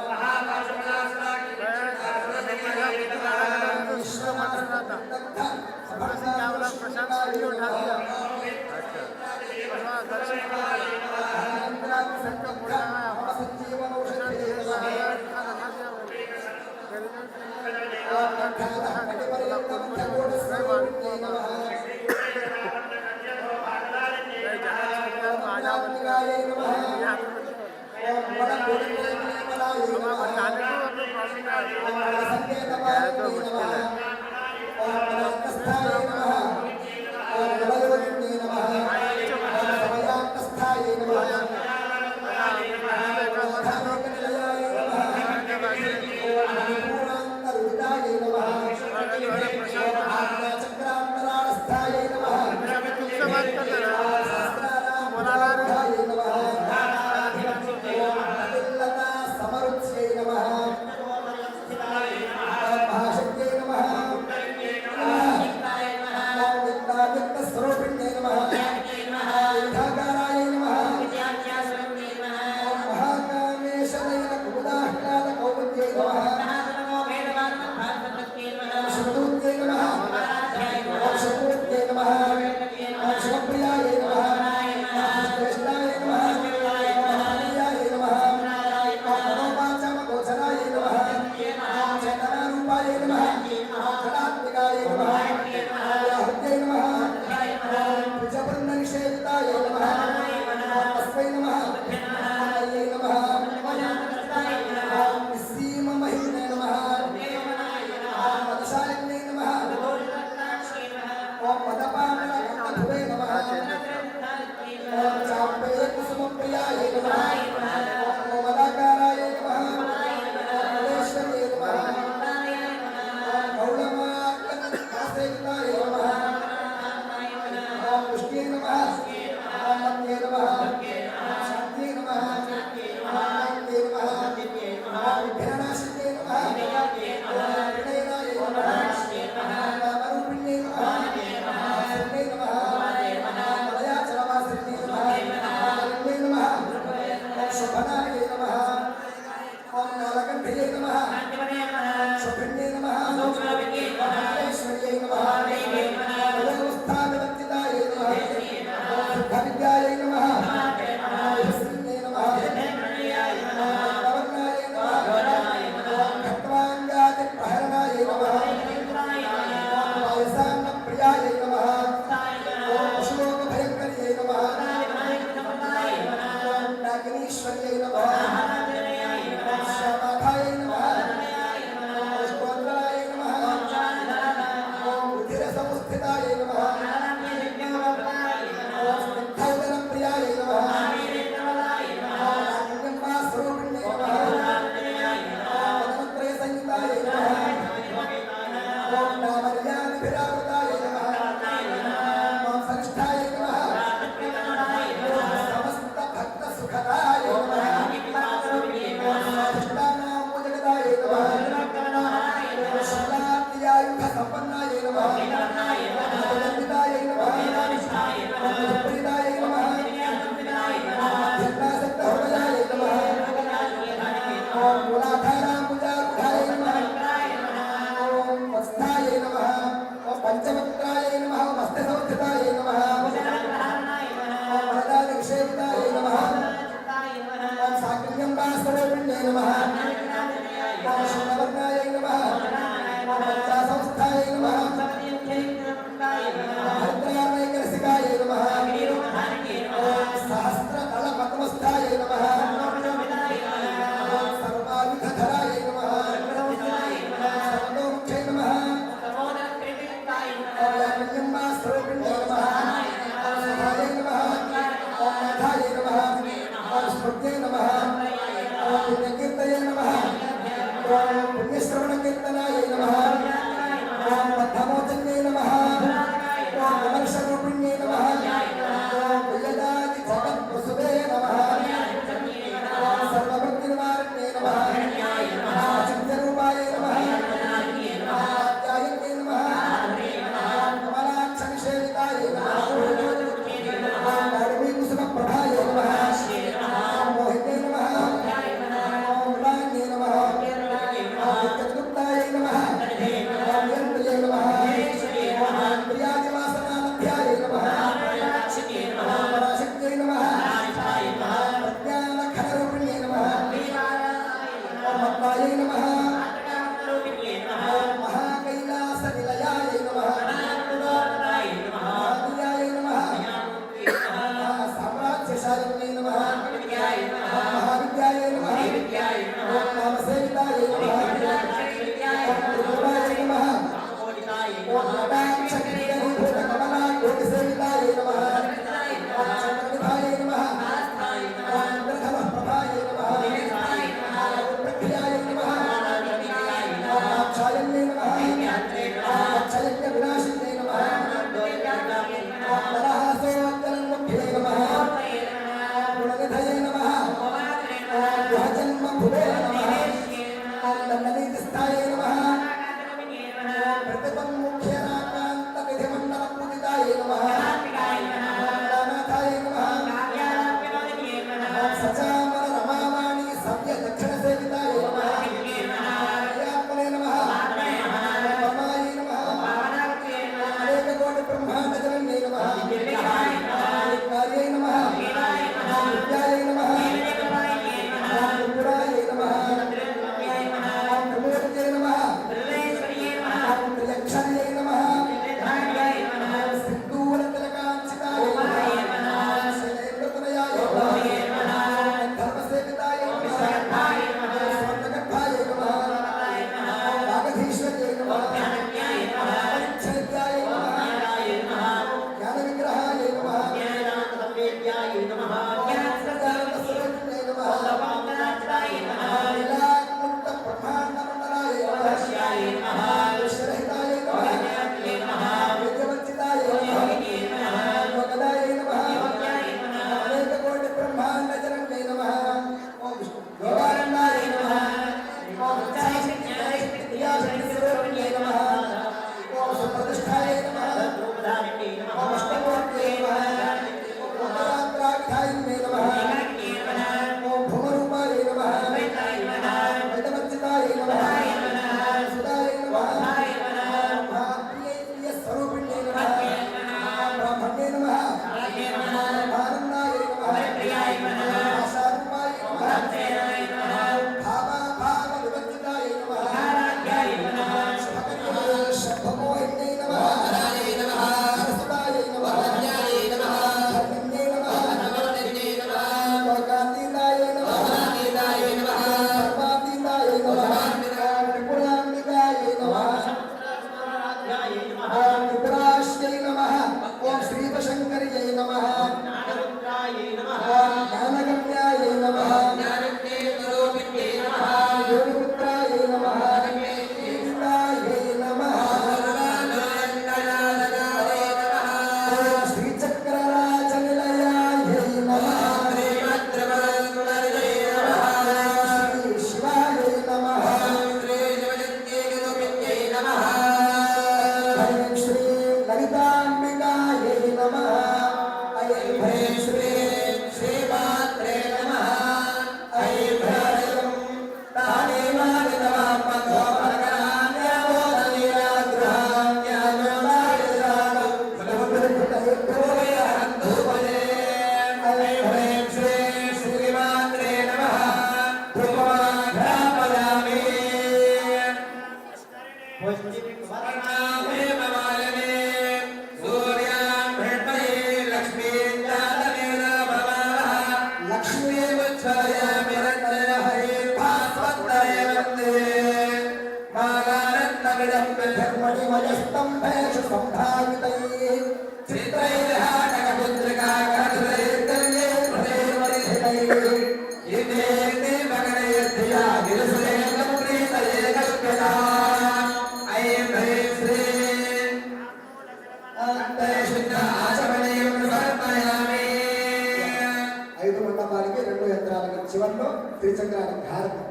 A: శ్రీచక్రానికి భారతం.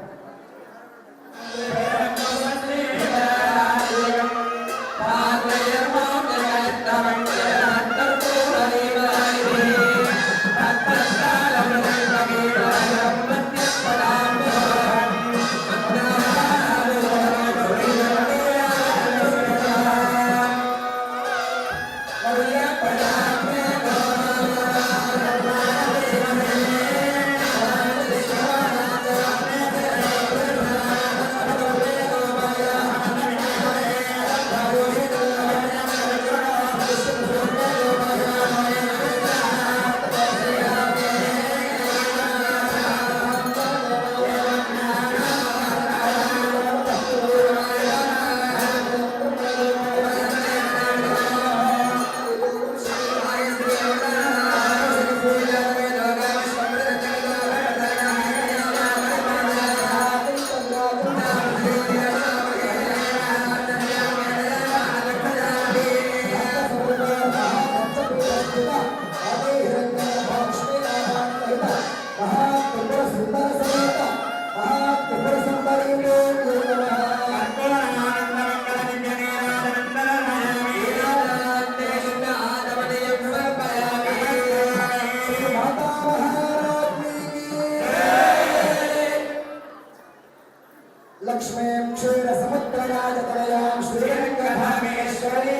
A: लक्ष्मीं क्षीर समुद्रराजतनयां श्रीरङ्गधामेश्वरी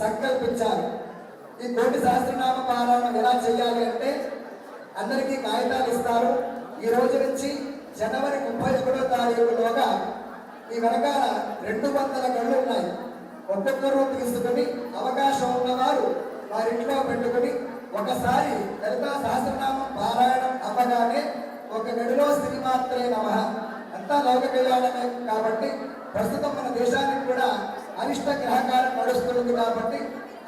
A: సంకల్పించాలి. ఈ కోటి సహస్రనామ పారాయణం ఎలా చేయాలి అంటే అందరికీ కాగితాలు ఇస్తారు. ఈ రోజు నుంచి జనవరి 31వ తారీఖులోగా ఈ వెనకాల 200 గళ్ళు ఉన్నాయి. ఒక్కొక్కరు తీసుకుని అవకాశం ఉన్నవారు వారింట్లో పెట్టుకుని ఒకసారి లలితా సహస్రనామం పారాయణం అవ్వగానే ఒక గడిలో శ్రీమాత్రే నమః అంతా లోక కళ్యాణమే. కాబట్టి ప్రస్తుతం మన దేశానికి కూడా అరిష్ట గ్రహకాలం నడుస్తుంది. కాబట్టి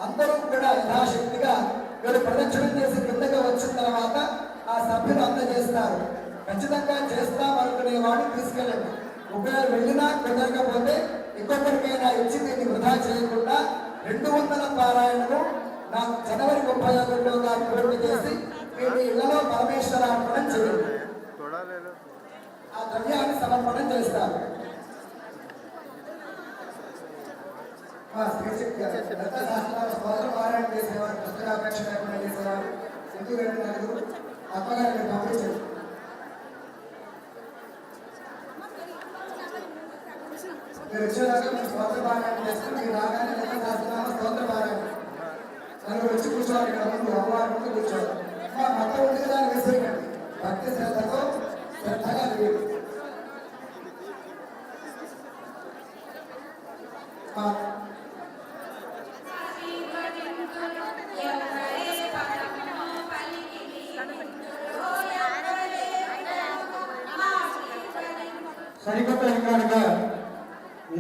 A: అందరూ కూడా యథాశక్తిగా వీళ్ళు ప్రదక్షిణం చేసి కిందగా వచ్చిన తర్వాత ఆ సభ్యులు అందజేస్తారు. ఖచ్చితంగా చేస్తామనుకునే వాడు తీసుకెళ్ళండి. ఒకవేళ వెళ్ళినా కుదరకపోతే ఇంకొకరికైనా ఇచ్చి దీన్ని వృధా చేయకుండా 200 పారాయణము నాకు జనవరి 31లోగా పూర్తి చేసి వీటి ఇళ్లలో పరమేశ్వరార్పణం చేయండి. ఆ ద్రవ్యాన్ని సమర్పణం చేస్తారు. పారాయణ చేసేవారు, పుస్తకాపేక్ష లేకుండా చేసేవారు, ఎందుకు నలుగురు అమ్మగారిని పంపించారు. మీరు వచ్చేదాకా మీరు స్తోత్ర పారాయణ చేస్తే మీరు రాగానే శాస్త్రనామ స్తోత్ర పారాయణ నలుగురు వచ్చి కూర్చోవాలి. ఇక్కడ ముందు అమ్మవారి ముందు కూర్చోవాలి. మొత్తం ఉంది కదా అని వేసేయండి. భక్తి శ్రద్ధతో శ్రద్ధగా వేయండి.
F: సరికొత్త రికార్డుగా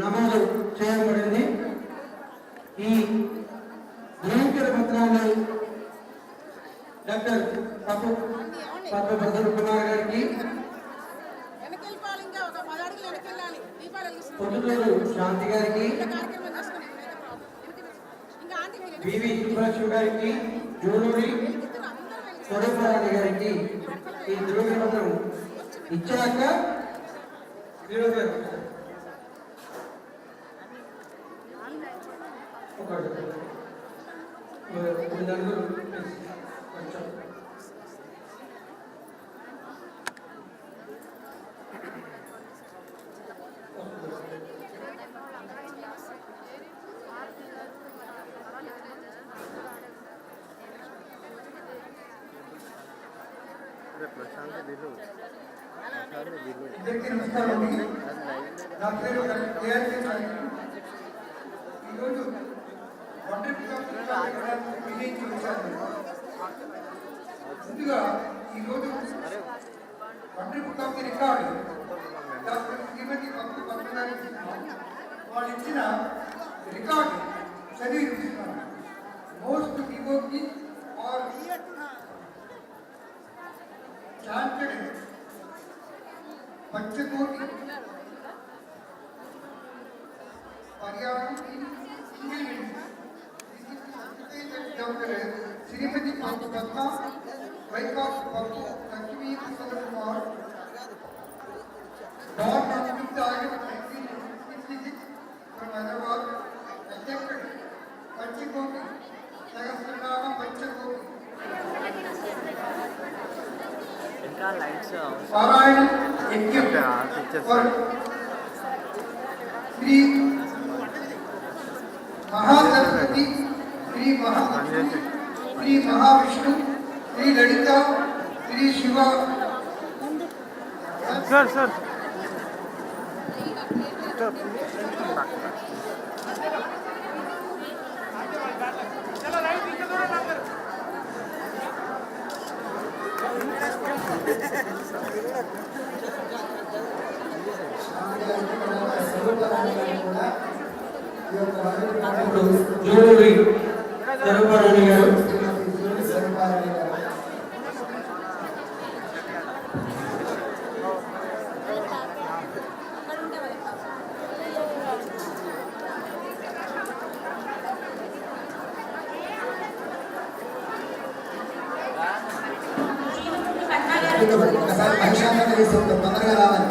F: నమోదు చేయబడింది. ఈ నియంత్రణ పత్రాన్ని డాక్టర్ పద్మభద్ర కుమార్ గారికి, పొద్దుటూరు శాంతి గారికి, వివి సుబ్రహ్మణ్యం గారికి, జూలూరి స్వరూపారాణి గారికి ఈ ధృవీకరణ పత్రం ఇచ్చాక
A: ఇద్దరికి నమస్కారం. నా పేరు కేఆర్కే నాయక్. ఈరోజు ముందుగా ఈరోజు wonder book of the record doctor Srimati Padmanabha
G: వాళ్ళు ఇచ్చిన రికార్డ్ చదివి చూపిస్తున్నాను. మోస్ట్ డివోటీ ఆర్ చాంటెడ్ పంచకోటి పర్యావరణ శ్రీమతి పద్మ వైకాఫ్ పప్పు Lakshmi Prasanna Kumar born on 5th August 1956 from Hyderabad, accepted Panchakoti, Sahasranama Panchakoti. Parayanam Yajnam for Sri Mahasaraswati, Sri Mahalakshmi, Sri Mahavishnu, Sri Lalita, Sri Shiva.
F: Sir. Juluri Swarupa Rani గారు
A: ఒకసారి పరిశాంతంగా తీసుకుంటాం, తొందరగా రావాలి.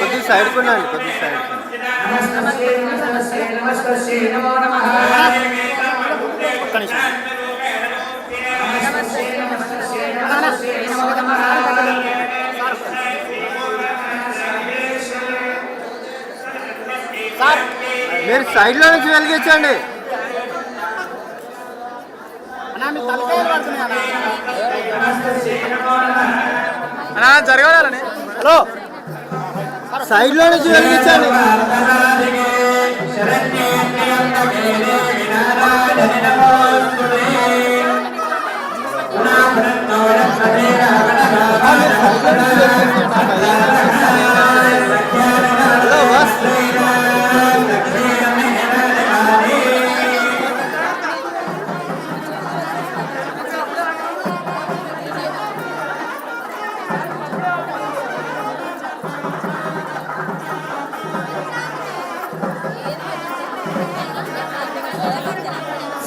F: కొద్దిగా సైడ్ కొన్నాను, కొద్దిగా సైడ్ మీరు సైడ్లో నుంచి వెలిగించండి. జరగాలని హలో సైడ్లో నుంచి వెలిగించండి.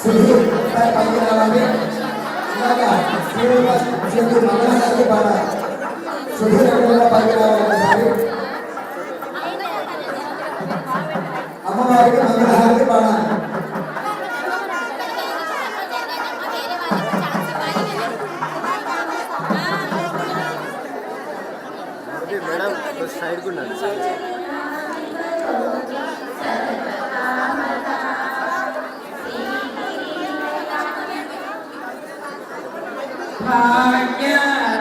A: సుధీర్ పైకి రావాలి. ఇలాగా శ్రీమతి మంగళహారతి పాడాలి. సుధీర్ కూడా పైకి రావాలి. ఒకసారి అమ్మవారికి మంగళహారతి పాడాలి.
F: మేడం సైడ్ కొన్నాను.
E: భాగ్య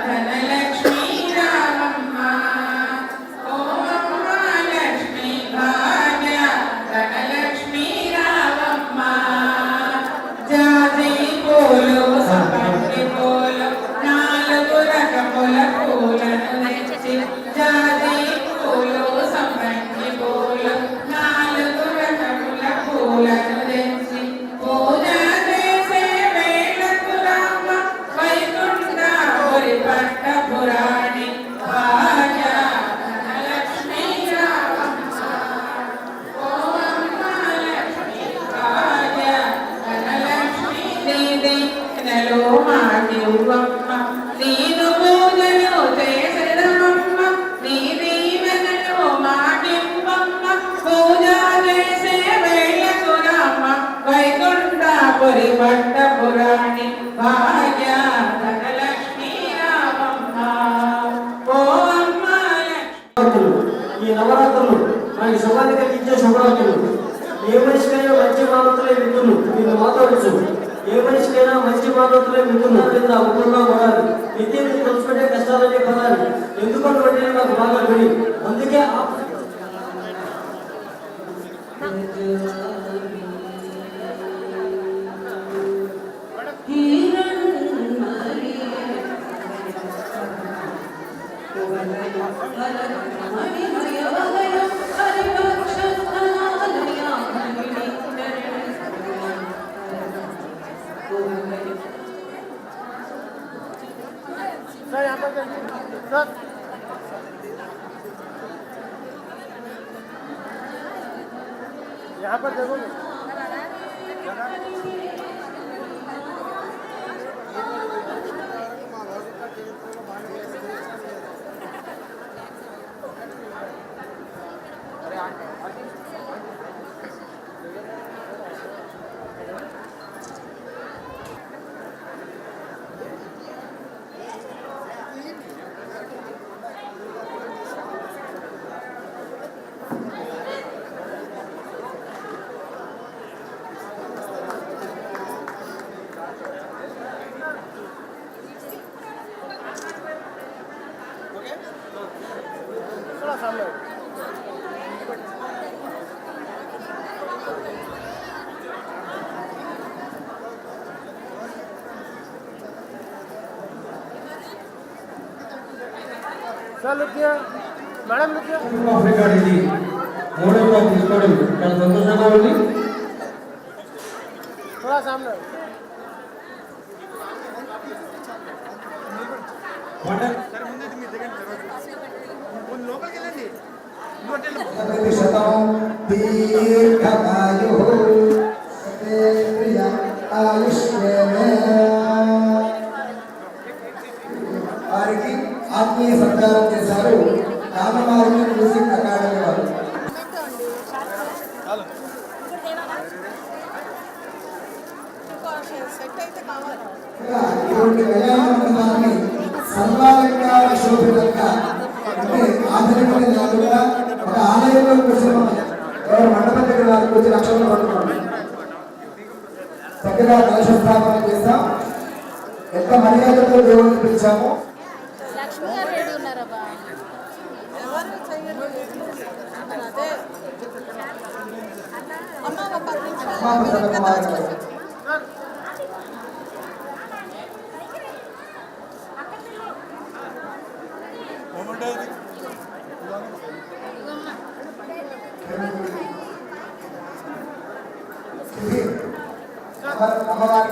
E: ధనలక్ష్మీ రామమ్మ ఓమమ్మ లక్ష్మీ భాగ్య ధనలక్ష్మీ రామమ్మ జాజి పూలు సంపంగి పూలు 4 రకముల పూలను తెచ్చి జాజి పూలు సంపంగి పూలు 4 రకముల పూలను తెచ్చి పూజ చేసే వేళకు రామ వైకుంఠపురి పట్టపురాణి భాగ్య ధనలక్ష్మీ రామమ్మ ఓమమ్మ లక్ష్మీ భాగ్య ధనలక్ష్మీ దేవి నెలో మాటివ్వమ్మ నీను పూజలు చేసెదమమ్మ నీ దీవెనలో మాటివ్వమ్మ పూజ చేసే వేళకు రామ వైకుంఠపురి పట్టపురాణి భాగ్య ధనలక్ష్మీ రామమ్మ ఓమమ్మ లక్ష్మీ.
H: ఈ నవరాత్రులు మనకి శుభాన్ని కలిగించే శుభరాత్రులు. ఏ మనిషికైనా మంచి భావంతులే విధులు నిన్ను మాట్లాడచ్చు. ఏ మనిషికైనా మంచి మానవులే మిత్రులు లేదా ఊళ్ళో ఉండాలి. నిత్యం తెలుసుకుంటే కష్టాలనే పడాలి. ఎందుకంటే నాకు బాగా తెలియదు. అందుకే
F: सर यहाँ पर सर यहाँ पर देखोगे थोड़ा सामने सर लुकिया मैडम लुकिया
H: ఆఫ్రికా ఇది మోడల్గా తీసుకోవడం చాలా సంతోషంగా ఉంది.
F: थोड़ा सामने
A: శతం దీర్ఘమాయు వారికి ఆత్మీయ సత్కారం చేశారు రామమార్గ మ్యూజిక్ అకాడమీ వారు. ఇటువంటి కళ్యాణ మండపాన్ని సర్వాలంకార శోభితంగా అంటే ఆధునికమైన కాకుండా ఒక ఆలయంలో కూర్చొని ఎవరు మండపం దగ్గర వారికి వచ్చి లక్షలు పట్టుకోండి. చక్కగా కలశ స్థాపన చేస్తాం. ఎంత మర్యాదతో దేవుడిని పిలిచాము. అమ్మవారి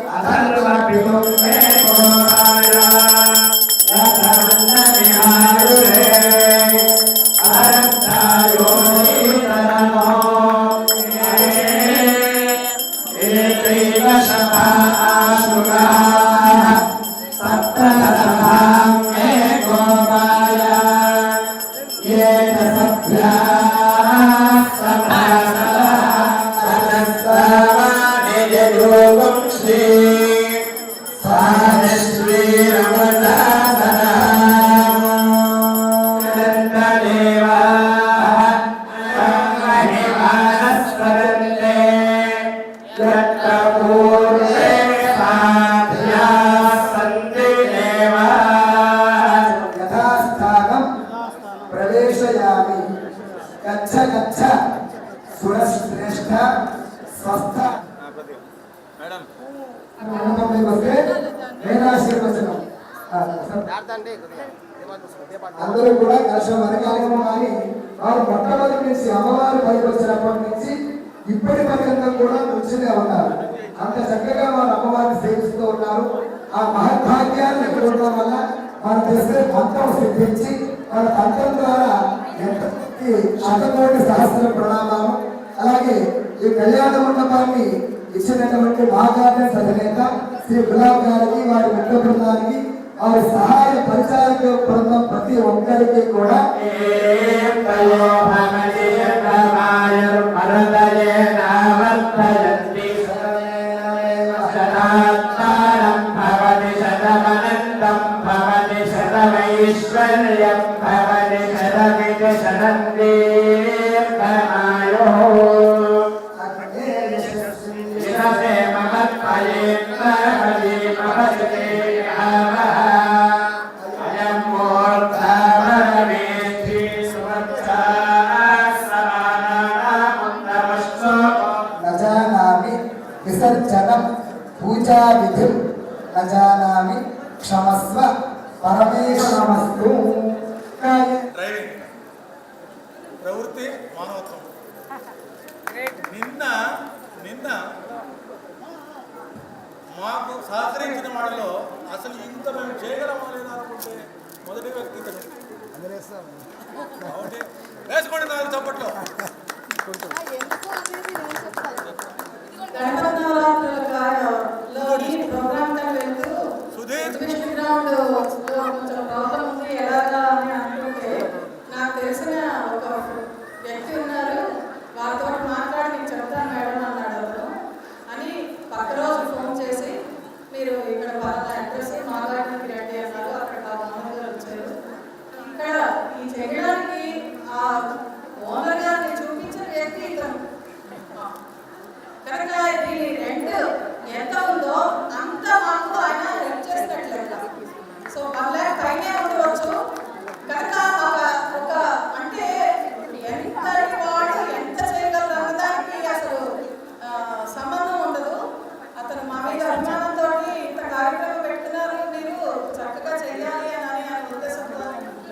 A: యథాస్థానం ప్రవేశయామి. గచ్చ గచ్చ సురశ్రేష్ఠ స్వస్థ. మండపంలోకి వస్తే వేదాశీర్వచనం. అందరూ కూడా కలశం వెనకాలేమో కానీ వారు మొట్టమొదటి నుంచి అమ్మవారు పైకి వచ్చినప్పటి నుంచి ఇప్పటి పర్యంతం కూడా నుంచునే ఉన్నారు. అంత చక్కగా వారు అమ్మవారిని సేవిస్తూ ఉన్నారు. ఆ మహద్భాగ్యాన్ని ఎదుర్కోవడం వల్ల మన చేసే మంత్రం సిద్ధించి మన తంత్రం ద్వారా ఎంతమంది శతకోటి సహస్ర ప్రణామాలు. అలాగే ఈ కళ్యాణ మండపాన్ని ఇచ్చినటువంటి మహాకార్య అధినేత శ్రీ గులాబ్ గారికి వారి మిత్ర బృందానికి వారి సహాయ పరిచారక బృందం ప్రతి ఒక్కరికి కూడా జనం పూజా విధి న జానామి క్షమస్వ పరమేశ్వరమస్తు.
I: డ్రైవింగ్ ప్రవృత్తి మానవత్వం. నిన్న మాకు సహకరించిన వాళ్ళలో అసలు ఇంత మేము చేయగలమా లేదా అనుకుంటే మొదటి వ్యక్తి ఇతను. కాబట్టి వేసుకోండి 4 చప్పట్లో. సుధీర్
E: నాకు తెలిసిన ఒక వ్యక్తి ఉన్నారు, వారితో మాట్లాడి నేను చెప్తాను మేడం అన్నాడు అతను. అని పక్క రోజు ఫోన్ చేసి మీరు ఇక్కడ పలానా అడ్రస్ మాట్లాడడానికి రెడీ అన్నారు. అక్కడ ఓనర్ గారు వచ్చారు. ఇక్కడ ఈ చేయడానికి ఆ ఓనర్ గారిని చూపించిన వ్యక్తి ఇతను కనుక దీని రెంట్ ఎంత ఉందో అంత మాకు ఆయన హెల్ప్ చేసినట్లయితే. సో 1 lakh పైనే ఉండవచ్చు. కనుక ఒక అంటే ఎంత వాడు ఎంత చేయగలరు అన్నదానికి అసలు సంబంధం ఉండదు. అతను మా మీద అభిమానంతో ఇంత కార్యక్రమం పెడుతున్నారు, మీరు చక్కగా చేయాలి అని ఆయన ఉద్దేశంతో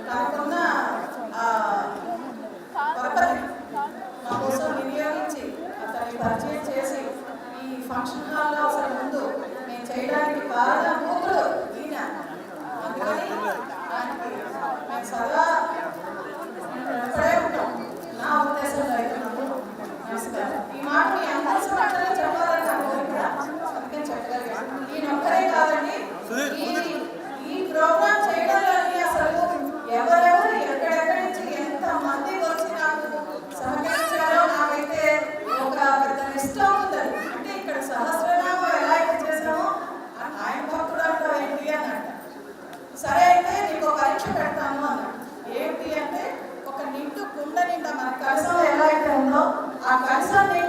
E: కాకుండా పరపతి మా కోసం వినియోగించి అతన్ని పరిచయం చేసి ఈ ఫంక్షన్ హాల్లో అసలు ముందు నేను చేయడానికి బాగా మూతులు ఈయన. అందుకని ఆయనకి మేము సదా ఎక్కడే ఉంటాం నా ఉద్దేశంలో అయితే. నమస్కారం. ఈ మాట మీ అందరి సమక్షంలో చెప్పాలని నా కోరిక. అందుకని చెప్పగలిగాను. ఈయన ఒక్కరే కాదండి, ఈ ప్రోగ్రామ్ చేయడంలోని అసలు ఎవరెవరు ఎక్కడెక్కడి నుంచి ఎంత మంది వచ్చి నాకు సహకరించారో నాకైతే ఒక పెద్ద లిస్ట్ అవుతుంది. అంటే ఇక్కడ సహస్రనామం ఎలా అయితే చేసామో ఆయన భక్తుడు అంటావు ఏంటి అన్నాడు. సరే అయితే నీకు ఒక పరీక్ష పెడతాను అన్నాడు. ఏంటి అంటే ఒక నిండు కుండ నిండా మన కలసం ఎలా అయితే ఉందో ఆ కలసం నిండా